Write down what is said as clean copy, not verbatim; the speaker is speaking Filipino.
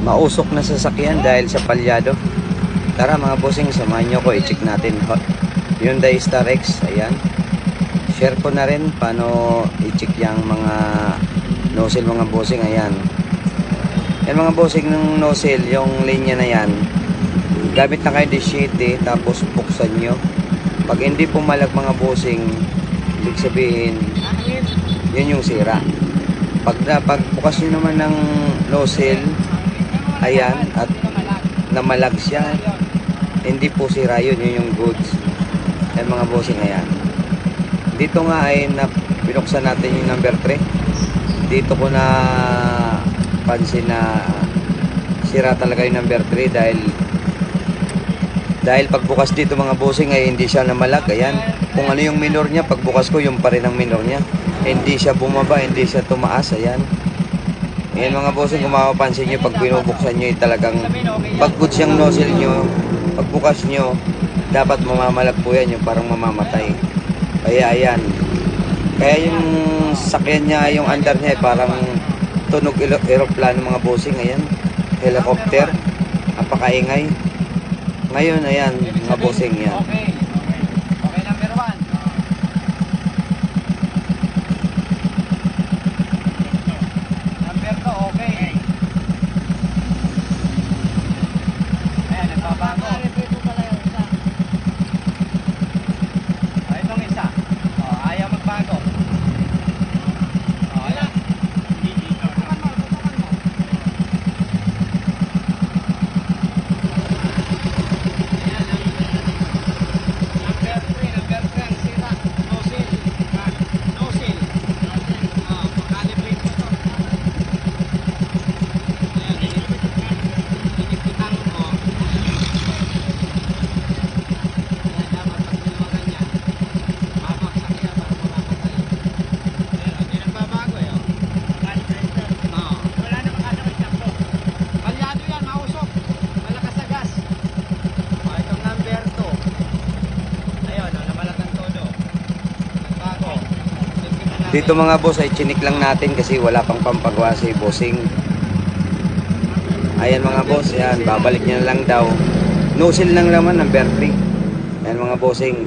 mausok na sasakyan dahil sa palyado. Tara mga bossing, samahan nyo ko, i-check natin Hyundai Star X. Ayan, share ko na rin paano i-check yung mga nozzle mga bossing. Ayan, yan mga bossing ng nozzle, yung linya na yan, gamit na kayo D7, tapos buksan nyo. Pag hindi pumalag mga bossing, ibig sabihin yun yung sira. Pag bukas nyo naman ng nozzle, ayan, at namalag siya, hindi po sira yun, yun yung goods. Ayan mga bossing. Ayan, dito nga ay binuksan natin yung number 3. Dito ko na pansin na sira talaga yung number 3 dahil pagbukas dito mga bossing ay hindi siya namalag. Ayan, kung ano yung minor niya, pagbukas ko yung pa rin ang minor niya, hindi siya bumaba, hindi siya tumaas. Ayan, ayan mga bossing, kung mapapansin nyo, pag binubuksan nyo talagang pag goods yung nozzle nyo, pagbukas nyo dapat mamamalag po yan, yung parang mamamatay. Kaya ayan, kaya yung sakyan niya, yung under niya parang tunog aeroplano mga bossing. Ayan, helicopter, napakaingay. Ngayon ayan mga bossing, yan. Okay. Okay, number 1. Number 2, okay. Ayan, nagbabago. Itong isa. Ayaw magbago. Ayan. Dito mga boss ay chinik lang natin kasi wala pang pampagawa si bossing. Ayan mga boss, yan, babalik niya lang daw. Nozzle lang naman, number 3. Ayan mga bossing.